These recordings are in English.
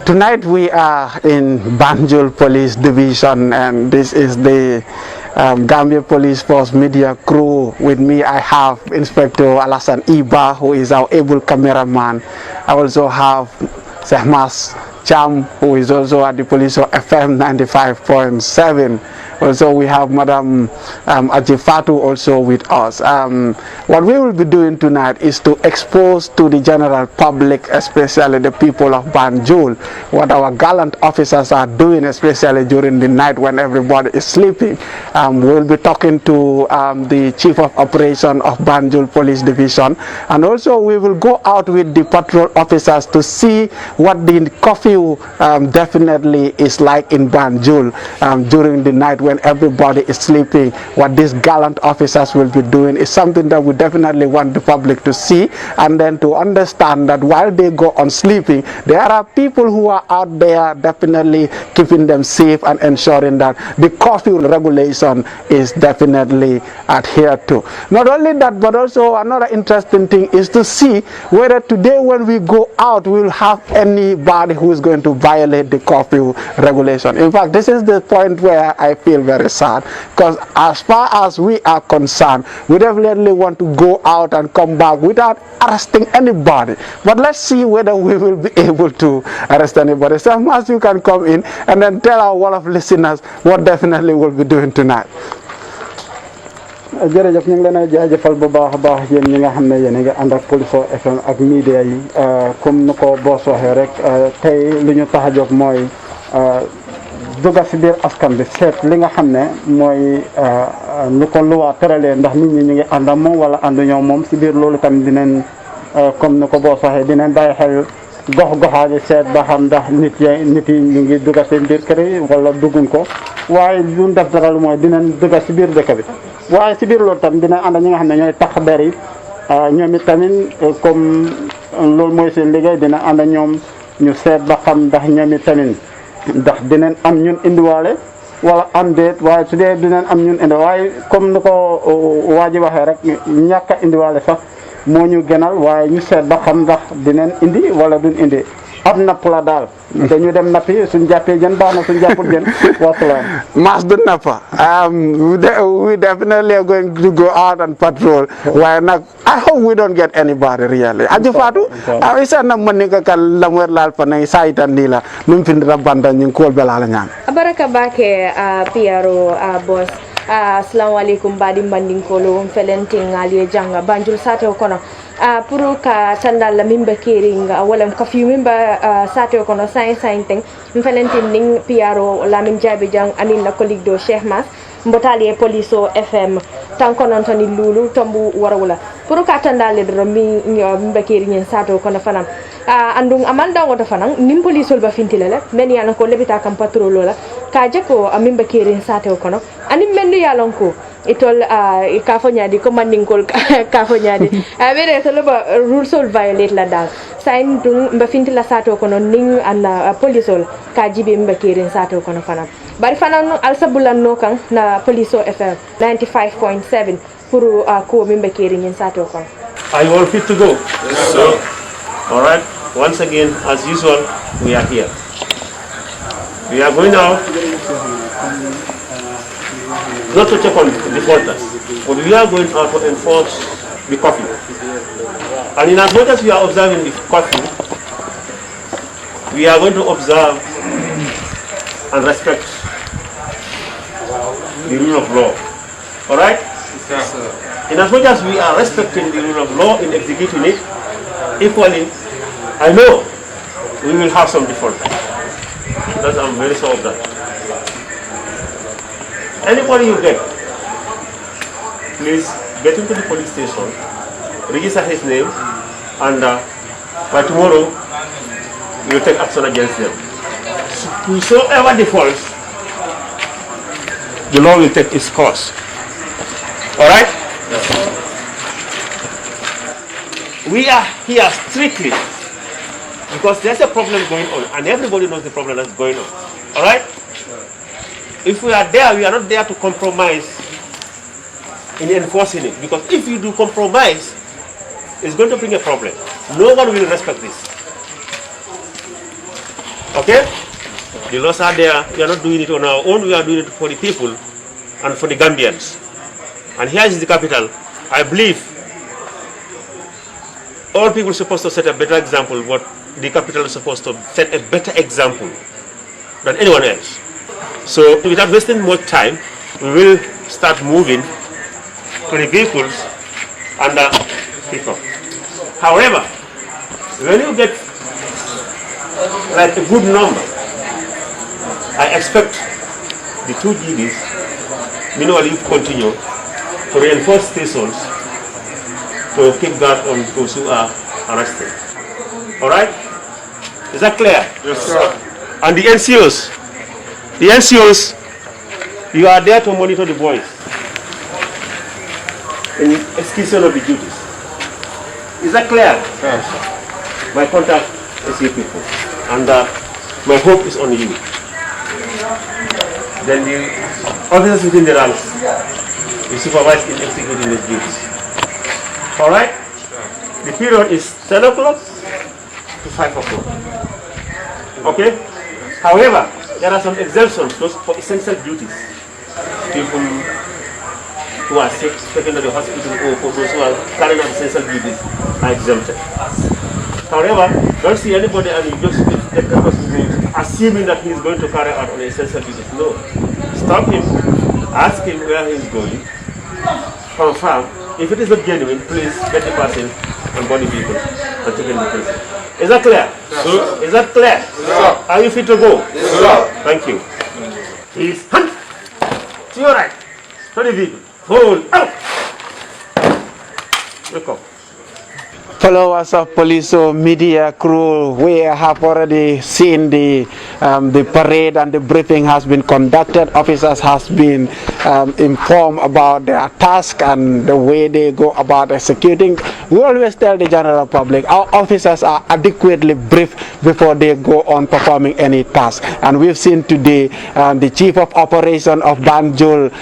Tonight we are in Banjul Police Division, and this is the Gambia Police Force media crew. With me I have Inspector Alassane Iba, who is our able cameraman. I also have Sehmas Cham, who is also at the police of FM 95.7. Also we have Madam Ajifatu also with us. What we will be doing tonight is to expose to the general public, especially the people of Banjul, what our gallant officers are doing, especially during the night when everybody is sleeping. We will be talking to the Chief of Operation of Banjul Police Division, and also we will go out with the patrol officers to see what the curfew definitely is like in Banjul during the night when everybody is sleeping. What these gallant officers will be doing is something that we definitely want the public to see, and then to understand that while they go on sleeping, there are people who are out there definitely keeping them safe and ensuring that the curfew regulation is definitely adhered to. Not only that, but also another interesting thing is to see whether today when we go out we will have anybody who is going to violate the curfew regulation. In fact, this is the point where I feel very sad, because as far as we are concerned, we definitely want to go out and come back without arresting anybody. But let's see whether we will be able to arrest anybody. So as you can come in and then tell our wall of listeners what definitely we'll be doing tonight. jërëjëf ñu ngi leen a jaajëfal bu baax a baax yéen ñi nga xam ne yéen a ngi ànd ak Police FM ak media yi comme ni ko boos waxee rek tey li ñu tax a jóg mooy dugga si biir askan bi seet li nga xam ne mooy lu ko luwaa tëralee ndax nit ñi ñu ngi ànd ak moom wala ànduñoo moom si biir loolu tamit dinañ comme ni ko boos waxee dinañ bàyyi xel gox-goxaani seet ba xam ndax nit yi ñu ngi dugga seen biir kër yi wala dugguñ ko waaye lu def dara lu mooy dinañ dugga si biir dëkk bi. waaye si biir loolu tamit dina ànd ñi nga xam ne ñooy tax der yi ñoom it tamit comme loolu mooy seen liggéey dina ànd ñoom ñu seet ba xam ndax ñoom it tamit ndax dinañ am ñun indiwaale wala am déet waaye su dee dinañ am ñun indi waaye comme ni ko waa ji waxee rek ñàkk a indiwaale sax moo ñu gënal waaye ñu seet ba xam ndax dinañ indi wala duñ indi ab napp la daal dañu dem nappi suñ jàppee jën baax na suñ jàppul jën wasalaam. Mas the napper. We definitely are going to go out and patrol. Why not? I hope we don't get anybody really. Ajifatu, isa na manika kal lamwer lal panay saitan nila lumfindra banda nyung kol belala nyam. Baraka bake PRO boss. Assalamu alaikum badi mandinkolo felenting ali janga Banjul sate kono puru ka tandal la mimba kering wala kafi mimba sate kono sain ting felenting ning PRO la min jabe jang anin la colleague do Cheikh Mas mbotali Police FM tanko non tani lulu tombu warawula puru ka tandal le do mimba kering sate kono fanam andung amanda ngoto fanam nim police ba fintilele men yana ko lebita kam patrol la ka jeko mimba kering sate kono ani mendu yalon ko itol kafo nyadi ko mandingol kafo nyadi bere to loba rules all violate la dal sain dung mba finti la sato kono ning anna polisol ka jibe mba kirin sato kono fanam bari fanan alsabulan no kan na Police FM 95.7 pour ko mba kirin sato kono. Are you all fit to go? Yes, sir. All right, once again as usual we are here. We are going out not to check on the borders, but we are going out to enforce the curfew. And in as much as we are observing the curfew, we are going to observe and respect the rule of law. All right? Yes, sir. In as much as we are respecting the rule of law in executing it, equally, I know we will have some default. That I'm very sure of that. Anybody you get, please get into the police station, register his name, and by tomorrow you will take action against them. Whosoever defaults, the law will take its course. All right? Yes. We are here strictly because there's a problem going on, and everybody knows the problem that's going on. All right? If we are there, we are not there to compromise in enforcing it. Because if you do compromise, it's going to bring a problem. No one will respect this. Okay? The laws are there. We are not doing it on our own. We are doing it for the people and for the Gambians. And here is the capital. I believe all people are supposed to set a better example. What the capital is supposed to set a better example than anyone else. So without wasting much time, we will start moving to the vehicles and pick up. However, when you get like a good number, I expect the 2 GBs meanwhile you continue to reinforce stations to keep guard on those who are arrested. Alright? Is that clear? Yes, sir. And the NCOs, you are there to monitor the boys in execution of the duties. Is that clear? Yes. My contact is you people, and my hope is on you. Then the officers within the ranks, you supervise in executing the duties. All right? The period is 10 o'clock to 5 o'clock. Okay? However, there are some exemptions for essential duties. People who are sick, taken to the hospital, or for those who are carrying out essential duties are exempted. However, don't see anybody and you just take the person assuming that he is going to carry out an essential duties. No. Stop him, ask him where he is going, confirm. If it is not genuine, please get the person and body people and take him to prison. Is that clear? Yes, sir. Is that clear? Yes, sir. Are you fit to go? Yes, sir. Thank you. Please, hunt to your right, to the vehicle. Hold out. Look up. Followers of police or media crew, we have already seen the parade, and the briefing has been conducted. Officers has been informed about their task and the way they go about executing. We always tell the general public our officers are adequately briefed before they go on performing any task. And we've seen today the Chief of Operation of Banjul,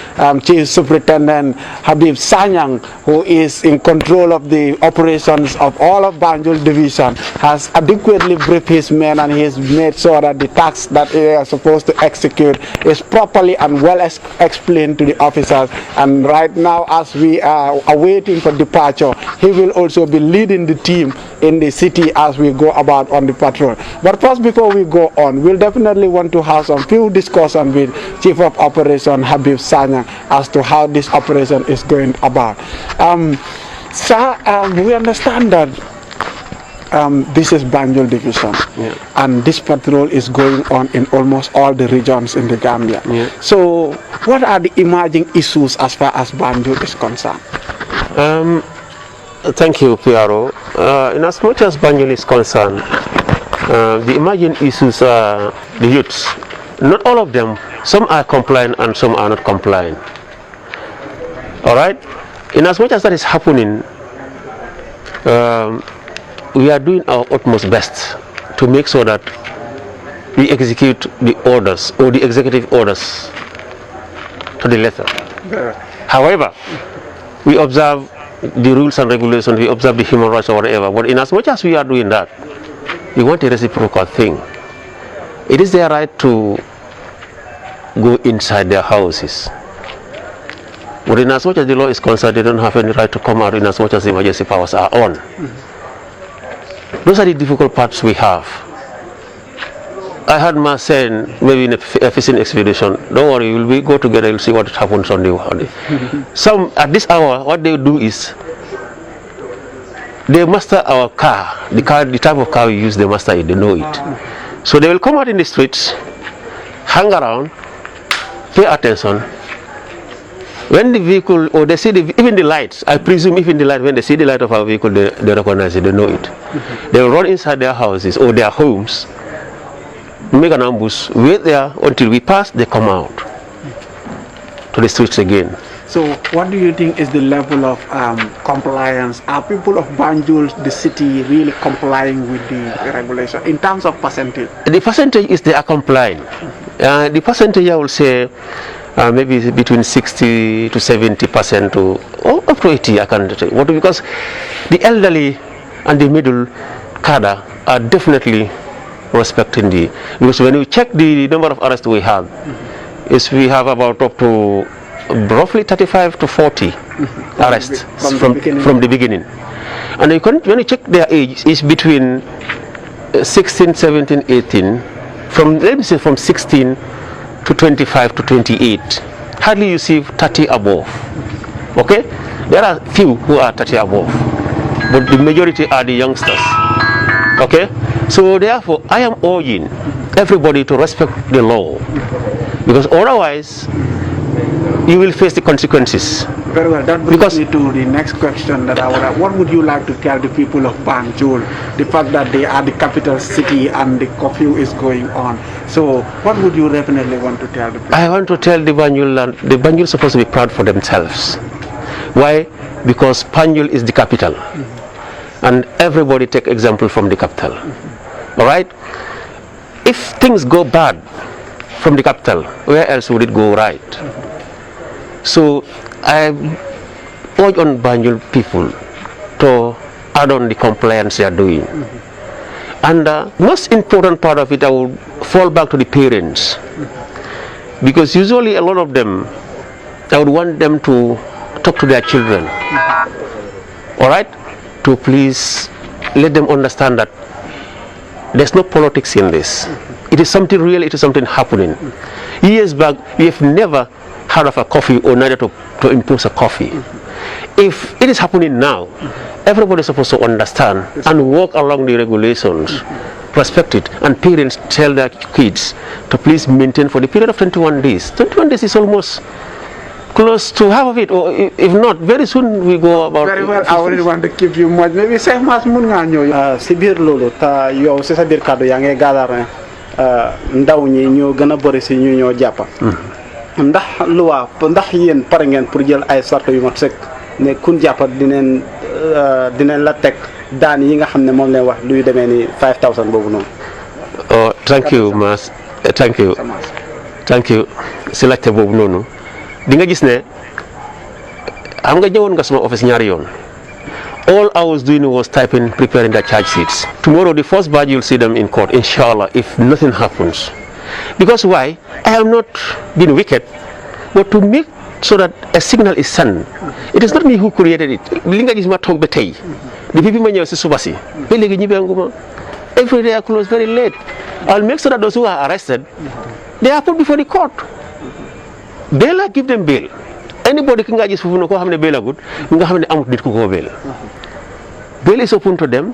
Chief Superintendent Habib Sanyang, who is in control of the operations of all of Banjul Division, has adequately briefed his men, and he has made sure that the task that they are supposed to execute is properly and well explained to the officers. And right now, as we are awaiting for departure, he will also be leading the team in the city as we go about on the patrol. But first, before we go on, we'll definitely want to have some few discussion with Chief of Operation Habib Sanyang as to how this operation is going about. Sir, we understand that this is Banjul Division, and this patrol is going on in almost all the regions in the Gambia. So, what are the emerging issues as far as Banjul is concerned? Thank you, Piaro. In as much as Banjul is concerned, the emerging issues are the youths. Not all of them. Some are compliant and some are not compliant. All right? In as much as that is happening, we are doing our utmost best to make sure that we execute the orders or the executive orders to the letter. However, we observe the rules and regulations, we observe the human rights or whatever, but in as much as we are doing that, we want a reciprocal thing. It is their right to go inside their houses. But in as much as the law is concerned, they don't have any right to come out in as much as the emergency powers are on. Those are the difficult parts we have. I had my saying, maybe in a fishing expedition, don't worry, we'll go together, you'll see what happens on the Some, at this hour, what they do is, they master our car, the type of car we use, they master it, they know it. So they will come out in the streets, hang around, pay attention. When the vehicle, or they see even the lights, I presume even the light, when they see the light of our vehicle, they recognize it, they know it. They will run inside their houses or their homes, make an ambush, wait there until we pass, they come out to the streets again. So what do you think is the level of compliance? Are people of Banjul, the city, really complying with the regulation in terms of percentage? The percentage is they are complying. The percentage I will say maybe between 60 to 70% to up to 80, I can't tell you. Because the elderly and the middle cadre are definitely respecting because when we check the number of arrests we have, we have about up to roughly 35 to 40 arrests from the beginning. And when you check their age, is between 16, 17, 18, let me say from 16 to 25 to 28. Hardly you see 30 above. Okay? There are few who are 30 above, but the majority are the youngsters. Okay? So therefore, I am urging everybody to respect the law, because otherwise you will face the consequences. Very well. That brings me to the next question that I would have. What would you like to tell the people of Banjul? The fact that they are the capital city and the curfew is going on. So what would you definitely want to tell the people? I want to tell the Banjul is supposed to be proud for themselves. Why? Because Banjul is the capital. And everybody take example from the capital. All right? If things go bad from the capital, where else would it go right? So I urge on Banjul people to add on the compliance they are doing. And most important part of it, I will fall back to the parents, because usually a lot of them, I would want them to talk to their children. All right? To please let them understand that there's no politics in this. It is something real, it is something happening. Years back, we have never heard of a coffee or neither to impose a coffee. If it is happening now, everybody is supposed to understand and walk along the regulations, respect it, and parents tell their kids to please maintain for the period of 21 days. 21 days is almost close to half of it, or if not, very soon we go about. Very well. I wouldn't want to keep you much. Maybe say mas mun nga ñëw. Si biir loolu ta yow si sa biir kàddu yaa ngi gaadar ne ndaw ñi ñoo gën a bëri si ñu ñoo jàppa. Ndax luwa ndax yéen pare ngeen pour jël ay sarto yu mat sëkk ne kun jàppa dineen la teg daan yi nga xam ne moom leen wax luy demee ni 5000 boobu noonu. Oh, thank you Mas. Thank you si laajte boobu noonu. Di nga gis ne xam nga ñëwoon nga sama office ñaari yoon. All I was doing was preparing the charge sheets. Tomorrow, the first batch, you'll see them in court, inshallah, if nothing happens. Because why? I have not been wicked, but to make so that a signal is sent. It is not me who created it. Li nga gis ma toog ba tey. Depuis bi ma ñëw si suba si. Ba léegi ñibbeenguma. Every day I close very late. I'll make sure that those who are arrested, they are put before the court. Bail, give them bail. Anybody can gis fufu no ko xamne bail good nga xamne amut nit ku ko bail. Bail is open to them.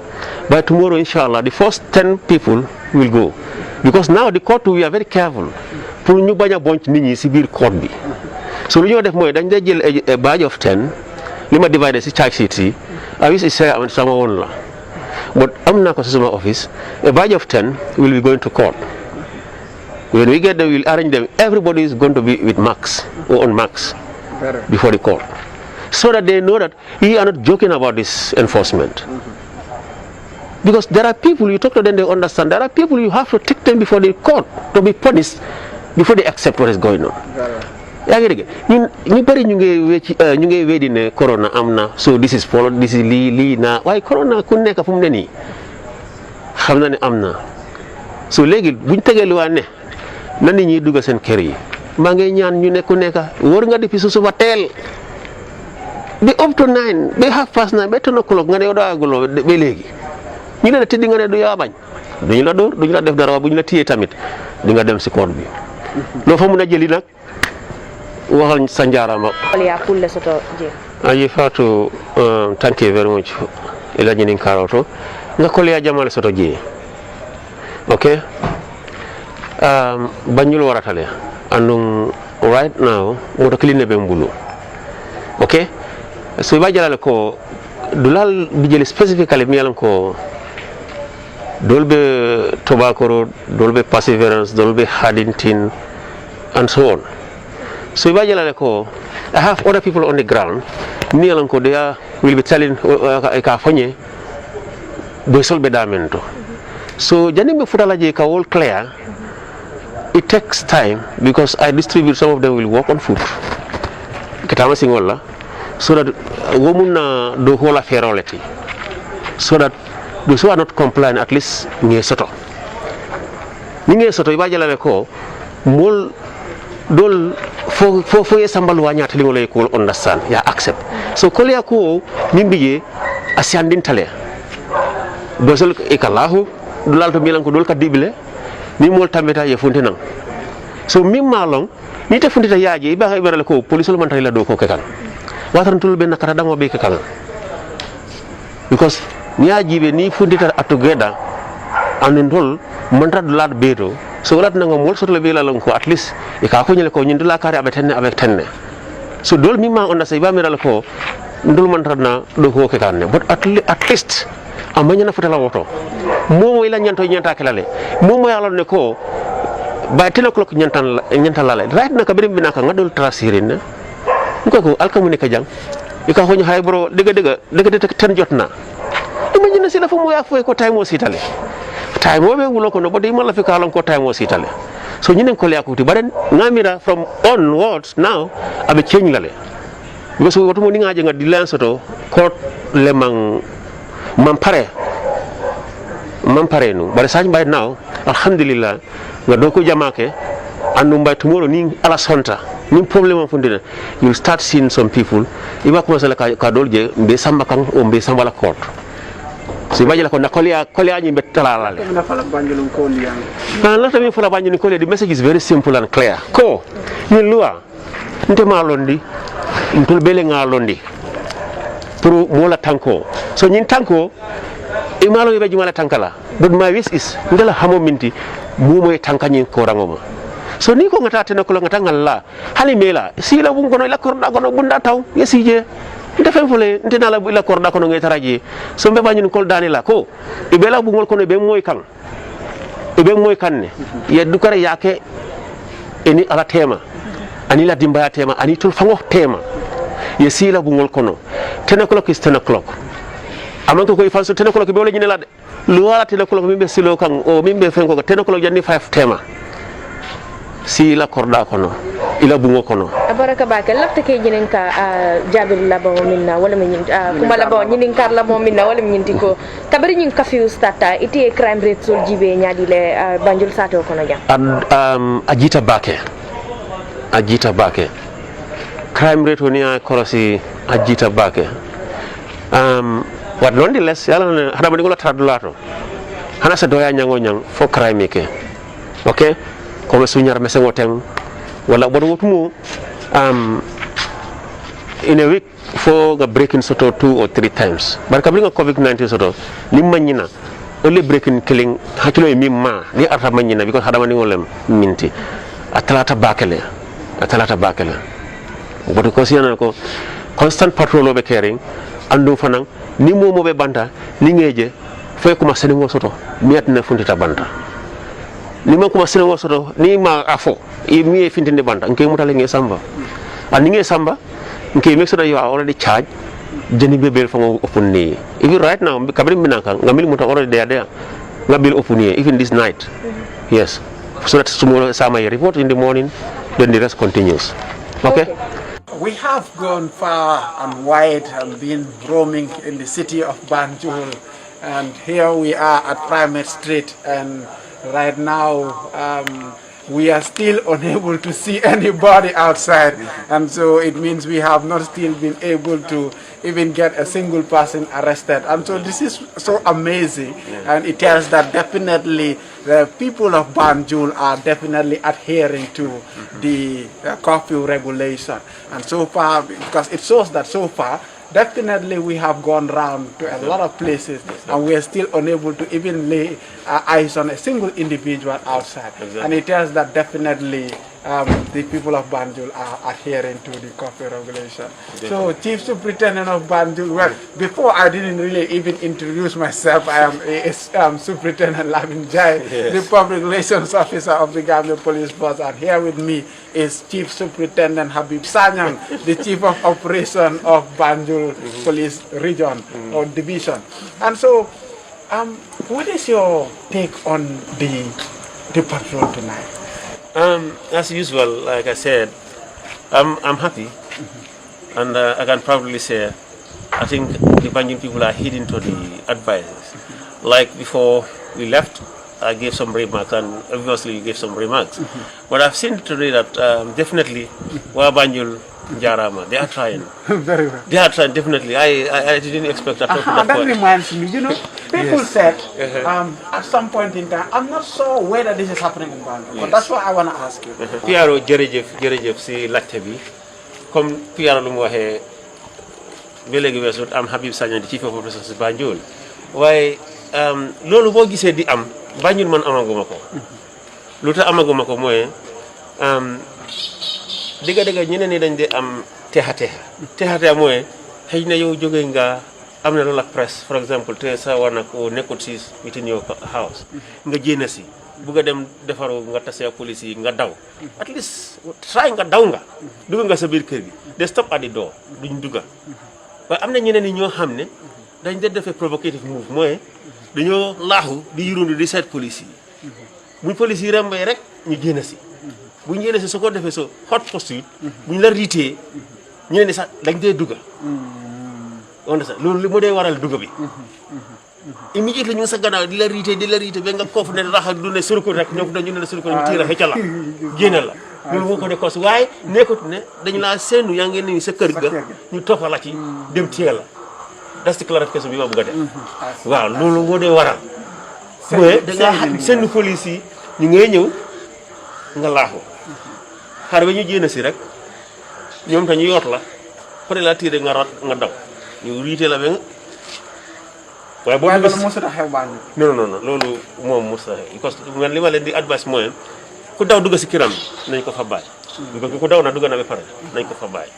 By tomorrow, inshallah, the first 10 people will go. Because now the court, we are very careful. Pour ñu baña bonc nit ñi ci biir court bi. So lu ñu def moy dañ day jël a batch of 10 lima divided ci charge sheet yi. I wish I say sama won la. But am na ko ci sama office. A batch of 10 will be going to court. When we get them, we'll arrange them. Everybody is going to be with marks or on marks before the court, so that they know that we are not joking about this enforcement. Because there are people, you talk to them, they understand. There are people you have to take them before the court to be punished before they accept what is going on. yaa ngi dégg ñu bëri ñu ngi weddi ne corona am na, so this is lii naa waaye corona ku nekk fu mu ne nii xam na ne am na. So léegi buñ tegee lu waa ne na nit ñi dugg seen kër yi maa ngi ñaan ñu ne ku nekk wóor nga depuis su suba teel bi up to 9 ba 9:30 ba 10 o'clock nga ne yow daa aguloo ba léegi ñu ne la tëddi nga ne du yaa bañ duñu la dóor duñu la def dara bu ñu la téyee tamit di nga dem si court bi loo fa mun a jëli nag waxal sa njaarama. aji Fatou, thank you very much ila ñinin karoto nga kolya jamale soto je. Okay, Banjul waratale andung right now moto clean be mbulu. Okay, so iba jalale ko dulal bijeli specifically mi yalan ko dolbe tobacco, dolbe perseverance, dolbe Haddington and so on. So iba jalale ko I have other people on the ground mi yalan ko they will be telling ka fonye boy solbe damento. So janime futalaje ka all clear. It takes time because I distribute, some of them will work on foot. Kitama singola so that women do whole affair already. So that those who are not compliant at least near soto. ninge soto iba jala ko mol dol fo ye sambal wa nyata lingole ko understand ya accept so ko le ko nimbiye asiandin tale dosol ikalahu dulal to milan ko dol ka dibile ni mol tambeta ye fonte nan so mimma long ni te fundita yaaji iba ibarale ko police man tay la do ko kekan watan tul ben kata damo be kekan because ni yaaji be ni fundita atugeda anundol man tad lad beto so lat na ngol so le bela lon ko at least e ka ko nyele ko nyindu la kare abe tenne avec tenne so dol mimma on say ba miral ko ndul man tad na do ko kekan ne but at least amanya na futala woto momo ila nyanto nyanta kelale momo yalon ne ko by 10 o'clock nyantan lale right na kabirim binaka ngadol trasirin ko alkamu ne ka jang ika ko hay bro dega ten jotna imagine sila fo mo ya fo ko time o sitale time o be wulo ko no bodi mala fi kalon ko time o sitale so nyinen ko le akuti baren ngamira from onwards now abe change lale because woto mo ni ngaje ngadi lansoto ko le man pare nu bare sañ bay now alhamdulillah nga do ko jamake andum bay tomorrow ni ala sonta ni problem fundina you start seeing some people iba ko sala ka dolje be samba kan o be samba la court si bajala ko na kolia ni be talalale na fala banjulum ko liang la tami fala banjulum ko the message is very simple and clear ko ni loi nte ma londi ntul bele nga londi pour mola tanko so nyin tanko imalo be jumala tankala but my wish is ndala hamo minti mumoy tankanyin ko rangoma so ni ko ngata tene ko ngata ngalla hali mela sila bun kono la korda kono bunda taw yesije ndefen fole ndina la la korda kono ngay taraji so be bañun kol danila ko e bela bu ngol kono be moy kan e be moy kanne ye du kare yake eni ala tema ani la dimba tema ani tul fango tema ye sila bu ngol kono 10 o'clock is 10 o'clock amanko ko ifanso 10 o'clock be wala nyine la de lu wala 10 o'clock mimbe silo kan o mimbe fenko 10 o'clock janni 5 tema si la korda kono ila bungo kono baraka baka lafta ke jinin ka jabir labo minna wala min kuma labo nyinin kar labo minna wala min tiko kabari nyin curfew stata ite crime rate sol jibe nyaadi le banjul sato kono jam ajita bake crime rate woni a korosi ajita bake wat nonetheless yalla hada bani gola tradulato hana sa doya nyango nyang fo crime ke okay ko suñar mese ngoten wala bodo wotumo in a week for the breaking soto 2 or 3 times bar kabri nga covid-19 soto ni manyina only breaking killing hakilo e mimma ni arta manyina because hada mani ngolem minti atalata bakele bodo ko siyana ko constant patrol be caring andu fanan ni momo be banta ni ngeje fay ko ma senego soto miatna fundita banta ni ma ko ma senego soto ni ma afo e mi e fintinde banta nke mutale nge samba ani nge samba nke make sure you are already charged jeni bebel fango opuni even right now kabri minaka ngamil muta already there ngabil opuni even this night yes so that tomorrow sama report in the morning then the rest continues okay. We have gone far and wide and been roaming in the city of Banjul, and here we are at Primate Street, and right now we are still unable to see anybody outside, and so it means we have not still been able to even get a single person arrested, and so this is so amazing, and it tells that definitely the people of Banjul are definitely adhering to the curfew regulation, and so far, because it shows that so far definitely we have gone round to a lot of places, and we are still unable to even lay eyes on a single individual outside. Exactly. And it tells that definitely the people of Banjul are adhering to the curfew regulation. Definitely. So, Chief Superintendent of Banjul, well, before I didn't really even introduce myself, I am Superintendent Lavin Jai, yes, the Public Relations Officer of the Banjul Police Force, and here with me is Chief Superintendent Habib Sanyang, the Chief of Operation of Banjul Police Region or Division. And so, what is your take on the patrol tonight? As usual, like I said, I'm happy, and I can probably say I think the Banjul people are heeding to the advices. Like before we left, I gave some remarks, and obviously you gave some remarks. But I've seen today that definitely Banjul Jarama, they are trying. Very well. They are trying, definitely. I didn't expect that. That reminds me, people said at some point in time, I'm not sure whether this is happening in Banjul, but that's what I want to ask you. Piaro jërëjëf si laajte bi comme Piaro lu mu waxee ba léegi weesut am Habib Sagna di chief of operations si Banjul waaye loolu boo gisee di am Banjul man amaguma ko lu tax amaguma ko mooy dëgg-dëgg ñeneen ñi dañ de am texa mooy xëy na yow jógee nga am na loolu ak presse for example te sa war na ko nekkul si within your house nga jéem si bugg a dem defaru nga tase ak police yi nga daw at least try nga daw nga dugg nga sa biir kër gi they stop at the door duñ dugga waaye am na ñeneen ñi ñoo xam ne dañ de defee provocative move mooy dañoo laaxu di yurundu di seet police yi buñ police yi rembee rek ñu génn si buñ génn si su ko defee so hot pursuit buñ la riitee ñeneen ni sax dañ dee dugga on sax loolu li mu dee waral dugga bi immediately ñu sa gannaaw di la riite ba nga koofu ne raxa du ne surko rek ñoo dañu ne surko ñu tiira xëcca la génne la loolu moo ko de cos waaye nekkut ne dañu laa seenu yaa ngi ni sa kër ga ñu toppa la ci dem téye la that's the clarification bi ma bëgg a def waaw loolu moo dee waral mooy da nga seenu police yi ñu ngay ñëw nga laaxu xar ba ñu jénn si rek ñoom ta ñu yoot la pare la tiire nga rat nga daw ñu riite la ba nga waaye boo loolu mosut a xew Banjul. non loolu moom mosut a xew parce que man li ma leen di advice mooy ku daw dugg si kiram nañ ko fa bàyyi. ku daw na dugg na ba pare nañ ko fa bàyyi.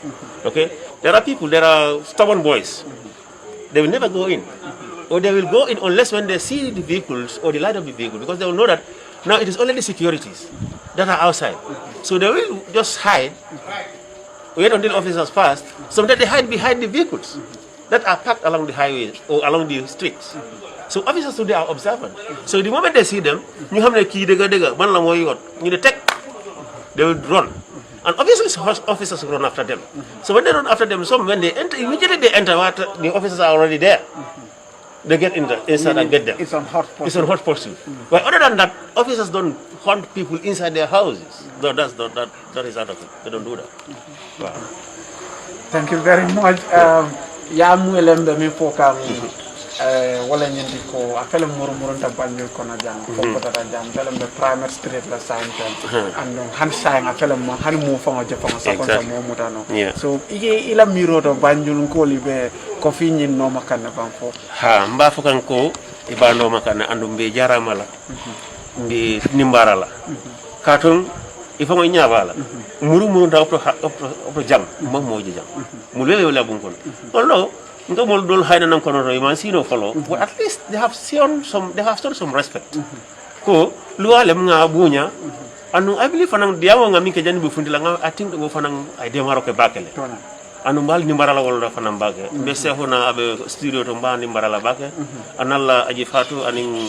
ok there are stubborn boys. They will never go in, or they will go in unless when they see the vehicles or the light of the vehicle, because they will know that now it is only the securities that are outside. So they will just hide, wait until officers pass. Sometimes they hide behind the vehicles that are parked along the highways or along the streets. So officers today are observant. So the moment they see them, they will run. And obviously officers run after them. So when they run after them, when they enter, immediately they enter, the officers are already there. They get inside and get them. It's on hot pursuit. It's on hot pursuit. But other than that, officers don't hunt people inside their houses. No, that is out of it. They don't do that. Wow. Thank you very much. Ya muelembe mi foka wala nyindi ko afele murumurun ta Banjul kono jam ko tata jam felembe primary street la sante andon han sayang afele mo han mo fango je fango sakonta mo mutano so ige ila miro to Banjul ko libe ko fi nyin no makana banfo ha mba fokan ko iba no makana andum be jarama la mbi nimbara la katon ifango nyabala murumurun ta opto jam mo moji jam mu lele wala bun kon no nga mol dol hayna nan kono roy man sino follow but at least they have shown some respect ko luwale nga bunya anu I believe fanang diawo nga minke jani bu fundila nga I think go fanang ay demaro ke bakele anu mbal ni mbarala wala fanam bake be sehuna abe studio to mbani mbarala bake analla aji fatu aning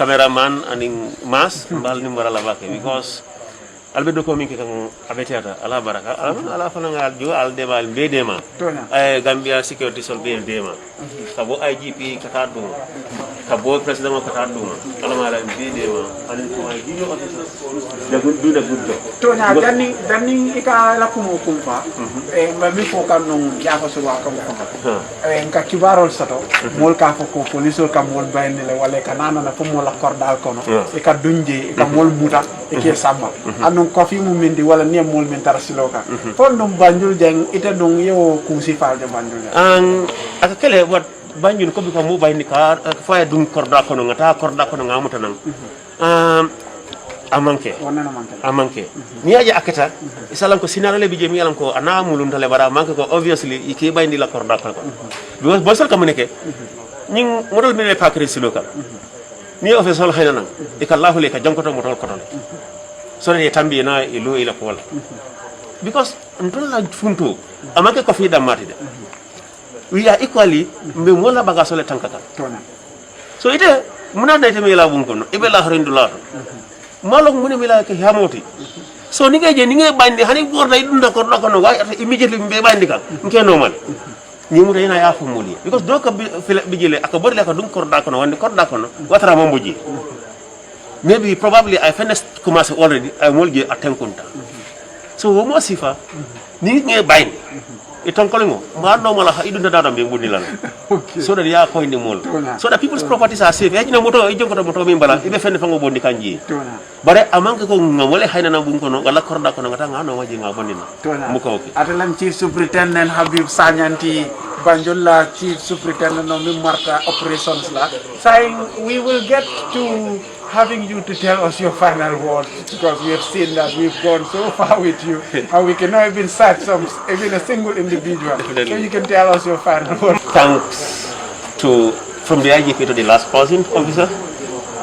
cameraman aning mas mbal ni mbarala bake because albedo ko min ke kan abetiata ala baraka ala fananga jo al demal be dema ay Gambia security sol be dema kabo IGP kata do kabo president kata do ala mala be dema anin ko ay gido da do da guddo to nya ganni ika la kumo kumpa ma mi ko kan non ya fa so wa ka ko ka kibarol sato mol ka ko police ka mol bayni le wala kanana na fu mol akordal kono e ka dunje ka mol muta e ke samba anu ko fi mu mendi wala ne mol men tarasiloka fon dum Banjul jeng ita dum yo ku si fal de Banjul aka kele wat Banjul ko bi ko mu bayni ka fa dum korda kono ngata korda kono ngamuta nan amanke ni aja akata isalam ko sinarale bi jemi yalam ko anamulun tale bara manke ko obviously iki bayni la korda ko do bosal kam neke ning modol mi le pakri siloka ni official hayna nan ikallahu le ka jankoto motol koton so ne tambi na ilo ila ko wala because ntol la funto amake ko fi damati de we are equally mbe mola baga sole tankaka so ite muna da ite mi la bun kono ibe la harindula malok mune mi la ke hamoti so ni ngay je ni ngay bandi hani gor day dunda ko do kono way immediately mbe bandi kan nke normal ni mu dayna ya fu muli because do ka bi jele aka borle ka dum korda kono wande korda kono watara mo mboji maybe probably I finished commencé already I will get a tenkunta so wo mo sifa ni nge bayni iton kolingo ma no mala ha idunda dada be ngudi lala so that ya ko indi mol so that people's properties are safe yajina moto e jonko moto min bala ibe fenne fango bondi kanji bare amanke ko ngamole hayna na bun kono wala korda kono ngata ngano waji nga bondina mu ko okay Atalam Chief Superintendent Habib Sanyanti Banjul Chief Superintendent no mi marta operations la saying we will get to having you to tell us your final words because we have seen that we've gone so far with you and we cannot even cite even a single individual. Definitely. So you can tell us your final words. Thanks to from the IGP to the last person officer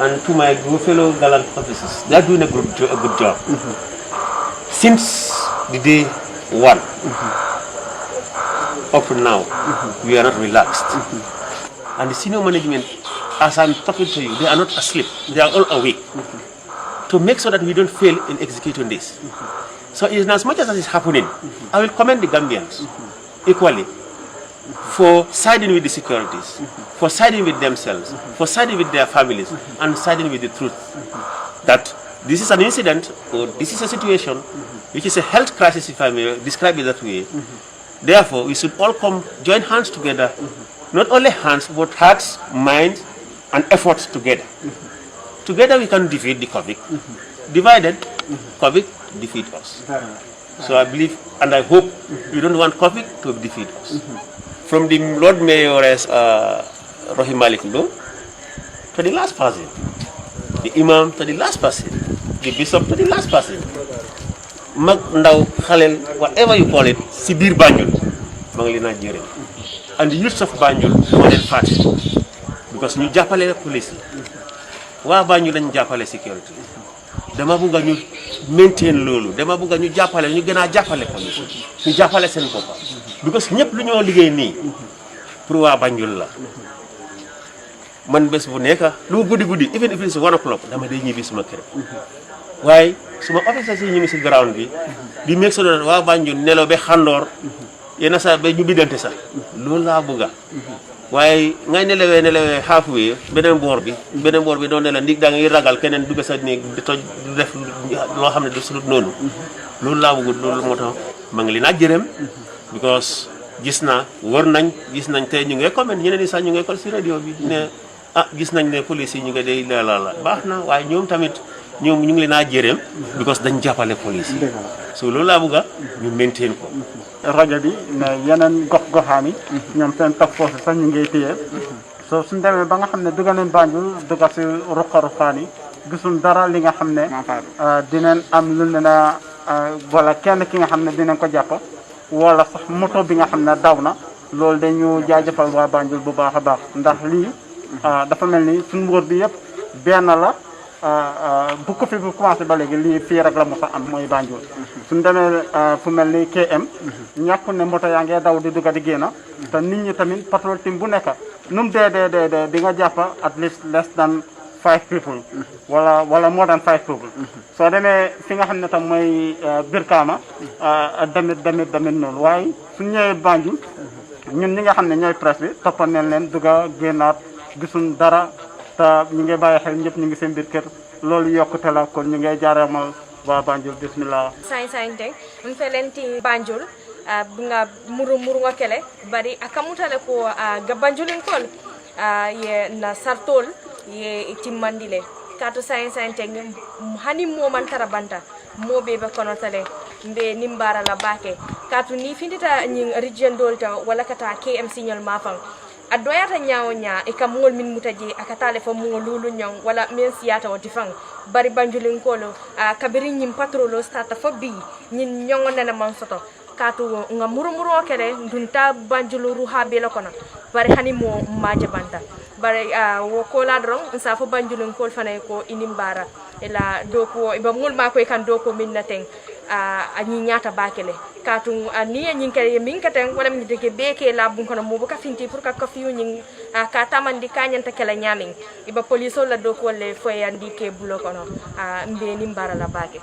and to my fellow gallant officers. They are doing a good job. Since the day one up to now, we are not relaxed. And the senior management, as I'm talking to you, they are not asleep. They are all awake to make sure that we don't fail in executing this. So in as much as that is happening, I will commend the Gambians equally for siding with the securities, for siding with themselves, for siding with their families, and siding with the truth that this is an incident or this is a situation which is a health crisis, if I may describe it that way. Therefore, we should all join hands together, not only hands, but hearts, minds, and efforts together. Together we can defeat the COVID. Divided, COVID defeat us. So I believe and I hope we don't want COVID to defeat us. From the Lord Mayor as Rahim Malik Ndo to the last person, the Imam to the last person, the Bishop to the last person. Mag Ndaw Khalel, whatever you call it, Sibir Banjul, Manglina Jere. And the youths of Banjul, modern party, because ñu jappalé police wa Banjul lañu jappalé security. Dama bëgg ñu maintain lolu, dama bëgg ñu jappalé ñu gëna jappalé police. Ñu jappalé sen boppa. Because ñepp lu ñoo liggéey ni pour wa Banjul la. Man bés bu nekk lu guddi even if it's 1 o'clock dama day ñibi suma kër. Waye suma officers yi ñu ngi ci ground bi di make sure that wa Banjul nelo be xandor yena sa be ñu bidante sax loolu la bëgga waye ngay nelewé halfway benen bor bi do ne la ndig da ngay ragal keneen dugg sa néeg di toj def lo xamné du sulut nonu loolu la bëgg loolu motax ma ngi li na jërem because gis nañ tay ñu ngi comment ñeneen ni sax ñu ngi ko ci radio bi ne gis nañ ne police yi ñu ngi day la baxna waye ñoom tamit ñoom ñu ngi li na jërem because dañ jappalé police so loolu la bëgga ñu maintain ko rajo bi mais yeneen gox-goxaan yi ñoom seen top force sax ñu ngi téye so suñ demee ba nga xam ne dugg nañ Banjul dugg si ruqa-ruqaan yi gisuñ dara li nga xam ne dinañ am lu ne na wala kenn ki nga xam ne dinañ ko jàpp wala sax moto bi nga xam ne daw na loolu dañu jaajëfal waa Banjul bu baax a baax ndax lii dafa mel ni suñ wóor bi yëpp benn la bu ko fi bu commencé ba léegi lii fii rek la mos a am mooy Banjul suñ demee fu mel ni KM ñàkk ne moto yaa ngee daw di dugga di génn te nit ñi tamit patrol team bu nekk nu mu dee di nga jàpp at least less than 5 people wala more than 5 people soo demee fi nga xam ne tam mooy Birkama damit noonu waaye suñ ñëwee Banjul ñun ñi nga xam ne ñooy presse bi toppa neen leen dugga génnaat gisuñ dara te ñu ngi bàyyi xel ñëpp ñu ngi seen biir kër loolu yokkute la kon ñu ngi jaaramal waa Banjul bismillah sain teng mfelenti Banjul nga muru nga kele bari akamutale ko ga Banjulin kol ye na sartol ye timmandile kato sain teng hani mo man tarabanta mo be kono tale mbe nimbara la bake kato ni findita nyi region dolta wala kata KMC nyol mafang adoyata nyaawonya e kam ngol min mutaji akatale fo mo lulu nyong wala men siyata o tifang bari Banjulin kolo kabiri nyim patrolo stata fo bi nyin nyongo nana man soto katu nga murumuro kele ndunta Banjulu ruha bela kono bari hani mo maje banta bari wo kola dron sa fo Banjulin kol fanay ko inimbara ela doko iba ngol ma ko e kan doko min nateng anyi nyata bakele katu ani nyin kay min katen wala min deke beke la bun kono mo ka finti pour ka kafiu nyin ka tamandi kanyanta kala nyamin iba police la doko le foyandi ke bulo kono mbe nimbara la bake